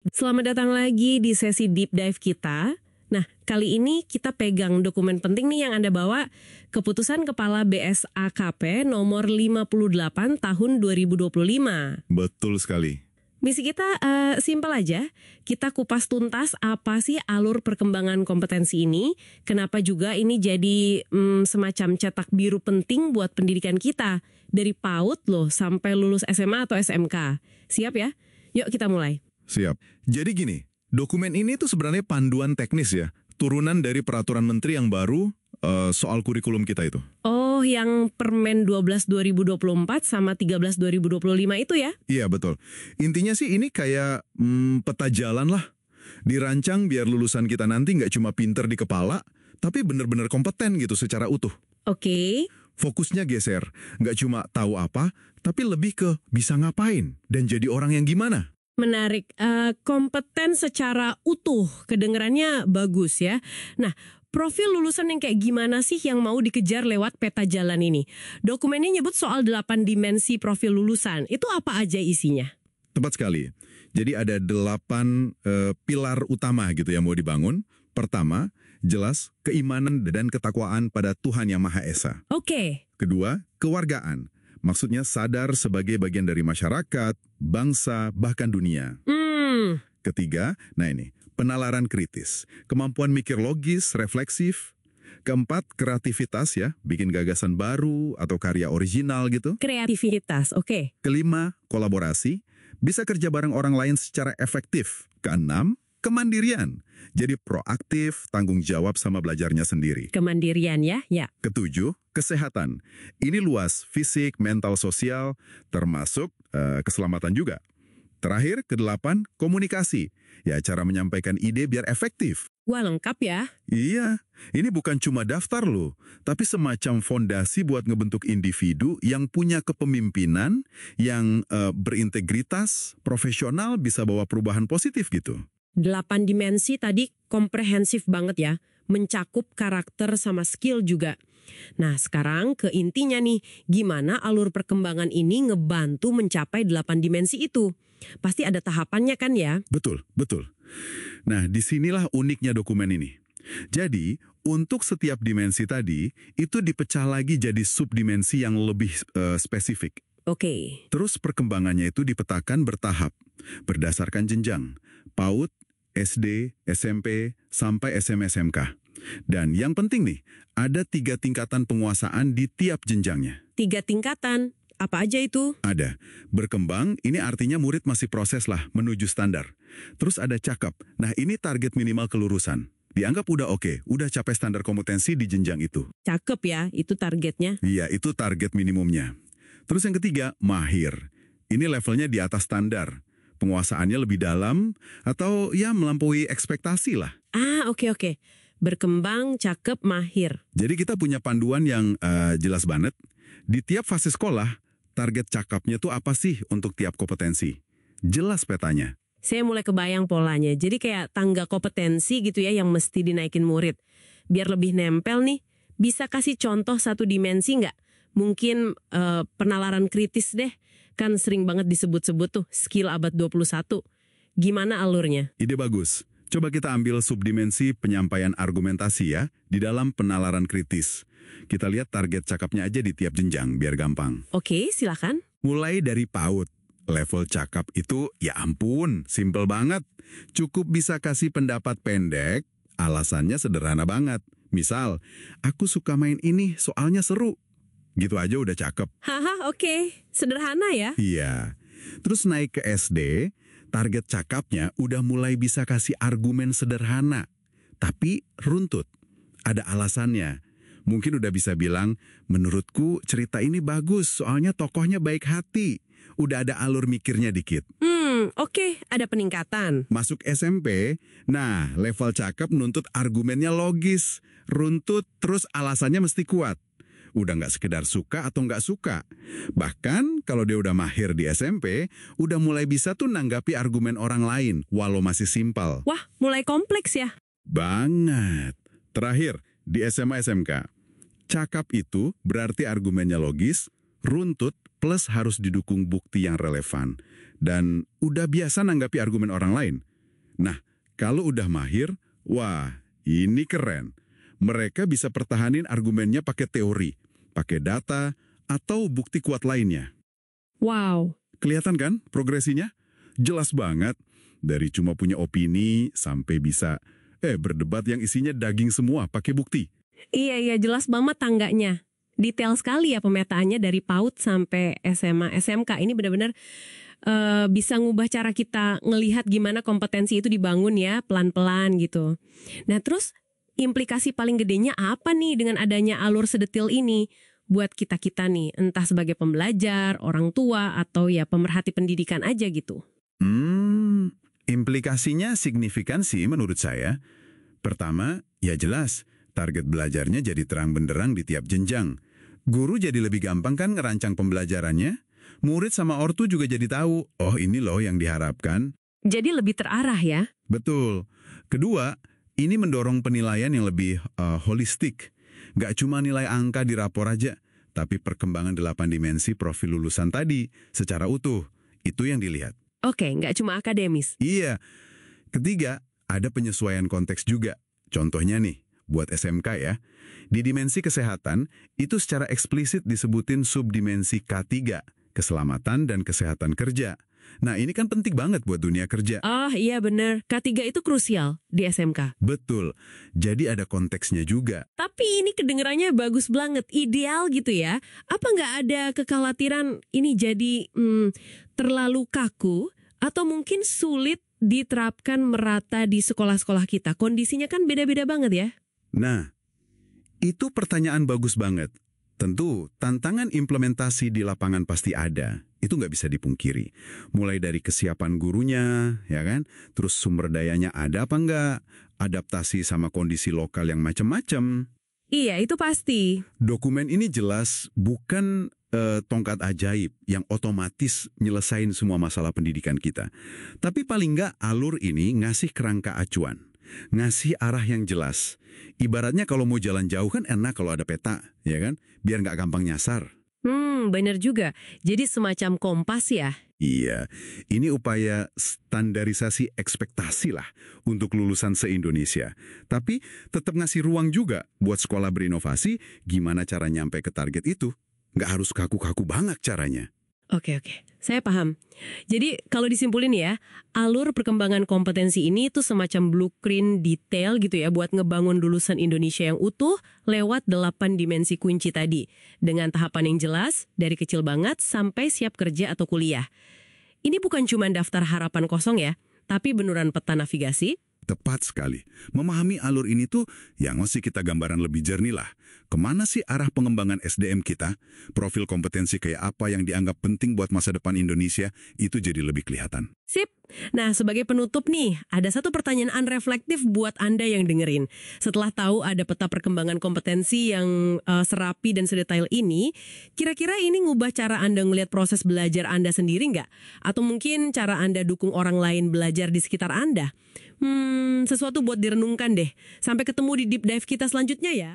Selamat datang lagi di sesi deep dive kita. Nah, kali ini kita pegang dokumen penting nih yang Anda bawa, Keputusan Kepala BSAKP nomor 58 tahun 2025. Betul sekali. Misi kita simpel aja, kita kupas tuntas apa sih alur perkembangan kompetensi ini, kenapa juga ini jadi semacam cetak biru penting buat pendidikan kita, dari PAUD loh sampai lulus SMA atau SMK. Siap ya? Yuk kita mulai. Siap. Jadi gini, dokumen ini tuh sebenarnya panduan teknis ya, turunan dari peraturan menteri yang baru soal kurikulum kita itu. Oh, yang Permen 12 2024 sama 13 2025 itu ya? Iya, betul. Intinya sih ini kayak peta jalan lah. Dirancang biar lulusan kita nanti nggak cuma pinter di kepala, tapi bener-bener kompeten gitu secara utuh. Oke. Fokusnya geser, nggak cuma tahu apa, tapi lebih ke bisa ngapain dan jadi orang yang gimana. Menarik, kompeten secara utuh, kedengarannya bagus ya. Nah, profil lulusan yang kayak gimana sih yang mau dikejar lewat peta jalan ini? Dokumennya nyebut soal 8 dimensi profil lulusan, itu apa aja isinya? Tepat sekali. Jadi ada 8 pilar utama gitu yang mau dibangun. Pertama, jelas keimanan dan ketakwaan pada Tuhan Yang Maha Esa. Oke. Kedua, kewargaan. Maksudnya sadar sebagai bagian dari masyarakat, bangsa, bahkan dunia. Ketiga, nah ini, penalaran kritis. Kemampuan mikir logis, refleksif. Keempat, kreativitas ya, bikin gagasan baru atau karya original gitu. Kreativitas, oke. Kelima, kolaborasi. Bisa kerja bareng orang lain secara efektif. Keenam, kemandirian. Jadi proaktif, tanggung jawab sama belajarnya sendiri. Kemandirian ya, ya. Ketujuh, kesehatan. Ini luas, fisik, mental, sosial, termasuk keselamatan juga. Terakhir, kedelapan, komunikasi. Ya, cara menyampaikan ide biar efektif. Wah, lengkap ya. Iya, ini bukan cuma daftar loh, tapi semacam fondasi buat ngebentuk individu yang punya kepemimpinan, yang berintegritas, profesional, bisa bawa perubahan positif gitu. 8 dimensi tadi komprehensif banget ya, mencakup karakter sama skill juga. Nah, sekarang ke intinya nih, gimana alur perkembangan ini ngebantu mencapai 8 dimensi itu? Pasti ada tahapannya kan ya? Betul, betul. Nah, disinilah uniknya dokumen ini. Jadi, untuk setiap dimensi tadi, itu dipecah lagi jadi subdimensi yang lebih spesifik. Oke. Terus perkembangannya itu dipetakan bertahap, berdasarkan jenjang, PAUD, SD, SMP, sampai SMA-SMK. Dan yang penting nih, ada 3 tingkatan penguasaan di tiap jenjangnya. 3 tingkatan, apa aja itu? Ada. Berkembang, ini artinya murid masih proses lah menuju standar. Terus ada cakep. Nah, ini target minimal kelurusan. Dianggap udah oke, udah capai standar kompetensi di jenjang itu. Cakep ya, itu targetnya. Iya, itu target minimumnya. Terus yang ketiga, mahir. Ini levelnya di atas standar. Penguasaannya lebih dalam atau ya melampaui ekspektasi lah. Oke. Berkembang, cakep, mahir. Jadi kita punya panduan yang jelas banget. Di tiap fase sekolah, target cakepnya tuh apa sih untuk tiap kompetensi? Jelas petanya. Saya mulai kebayang polanya. Jadi kayak tangga kompetensi gitu ya yang mesti dinaikin murid. Biar lebih nempel nih, bisa kasih contoh satu dimensi nggak? Mungkin penalaran kritis deh. Kan sering banget disebut-sebut tuh skill abad 21. Gimana alurnya? Ide bagus. Coba kita ambil subdimensi penyampaian argumentasi ya, di dalam penalaran kritis. Kita lihat target cakapnya aja di tiap jenjang, biar gampang. Oke, silakan. Mulai dari PAUD. Level cakap itu, ya ampun, simple banget. Cukup bisa kasih pendapat pendek, alasannya sederhana banget. Misal, aku suka main ini soalnya seru. Gitu aja udah cakep. Haha, oke. Sederhana ya? Iya. Terus naik ke SD, target cakapnya udah mulai bisa kasih argumen sederhana. Tapi runtut. Ada alasannya. Mungkin udah bisa bilang, menurutku cerita ini bagus soalnya tokohnya baik hati. Udah ada alur mikirnya dikit. Oke, ada peningkatan. Masuk SMP, nah level cakep nuntut argumennya logis. Runtut, terus alasannya mesti kuat. Udah nggak sekedar suka atau nggak suka. Bahkan kalau dia udah mahir di SMP, udah mulai bisa tuh nanggapi argumen orang lain, walau masih simpel. Wah, mulai kompleks ya? Banget. Terakhir, di SMA SMK. Cakap itu berarti argumennya logis, runtut, plus harus didukung bukti yang relevan. Dan udah biasa nanggapi argumen orang lain. Nah, kalau udah mahir, wah, ini keren. Mereka bisa pertahanin argumennya pakai teori, pakai data, atau bukti kuat lainnya. Wow. Kelihatan kan progresinya? Jelas banget. Dari cuma punya opini sampai bisa berdebat yang isinya daging semua pakai bukti. Iya, jelas banget tangganya. Detail sekali ya pemetaannya dari PAUD sampai SMA, SMK. Ini benar-benar bisa ngubah cara kita ngelihat gimana kompetensi itu dibangun ya, pelan-pelan gitu. Nah terus implikasi paling gedenya apa nih dengan adanya alur sedetil ini buat kita-kita nih, entah sebagai pembelajar, orang tua, atau ya pemerhati pendidikan aja gitu. Implikasinya signifikan sih menurut saya. Pertama, ya jelas, target belajarnya jadi terang benderang di tiap jenjang. Guru jadi lebih gampang kan ngerancang pembelajarannya. Murid sama ortu juga jadi tahu, oh ini loh yang diharapkan. Jadi lebih terarah ya? Betul. Kedua, ini mendorong penilaian yang lebih holistik. Nggak cuma nilai angka di rapor aja, tapi perkembangan 8 dimensi profil lulusan tadi secara utuh. Itu yang dilihat. Oke, nggak cuma akademis. Iya. Ketiga, ada penyesuaian konteks juga. Contohnya nih, buat SMK ya. Di dimensi kesehatan, itu secara eksplisit disebutin subdimensi K3, keselamatan dan kesehatan kerja. Nah, ini kan penting banget buat dunia kerja. Oh iya bener, K3 itu krusial di SMK. Betul. Jadi ada konteksnya juga. Tapi ini kedengerannya bagus banget, ideal gitu ya. Apa nggak ada kekhawatiran ini jadi terlalu kaku atau mungkin sulit diterapkan merata di sekolah-sekolah kita? Kondisinya kan beda-beda banget ya. Nah, itu pertanyaan bagus banget. Tentu, tantangan implementasi di lapangan pasti ada. Itu nggak bisa dipungkiri. Mulai dari kesiapan gurunya, ya kan? Terus sumber dayanya ada apa nggak? Adaptasi sama kondisi lokal yang macam-macam. Iya, itu pasti. Dokumen ini jelas bukan tongkat ajaib yang otomatis nyelesain semua masalah pendidikan kita. Tapi paling nggak alur ini ngasih kerangka acuan. Ngasih arah yang jelas. Ibaratnya kalau mau jalan jauh kan enak kalau ada peta, ya kan? Biar nggak gampang nyasar. Bener juga. Jadi semacam kompas ya. Iya, ini upaya standarisasi ekspektasi lah untuk lulusan se-Indonesia. Tapi tetap ngasih ruang juga buat sekolah berinovasi gimana cara nyampe ke target itu. Nggak harus kaku-kaku banget caranya. Oke. Saya paham. Jadi kalau disimpulin ya, alur perkembangan kompetensi ini itu semacam blueprint detail gitu ya buat ngebangun lulusan Indonesia yang utuh lewat 8 dimensi kunci tadi. Dengan tahapan yang jelas, dari kecil banget sampai siap kerja atau kuliah. Ini bukan cuma daftar harapan kosong ya, tapi beneran peta navigasi. Tepat sekali. Memahami alur ini tuh yang ngasih kita gambaran lebih jernih lah. Kemana sih arah pengembangan SDM kita? Profil kompetensi kayak apa yang dianggap penting buat masa depan Indonesia, itu jadi lebih kelihatan. Sip. Nah, sebagai penutup nih, ada satu pertanyaan reflektif buat Anda yang dengerin. Setelah tahu ada peta perkembangan kompetensi yang serapi dan sedetail ini, kira-kira ini ngubah cara Anda ngelihat proses belajar Anda sendiri nggak? Atau mungkin cara Anda dukung orang lain belajar di sekitar Anda? Sesuatu buat direnungkan deh. Sampai ketemu di deep dive kita selanjutnya ya.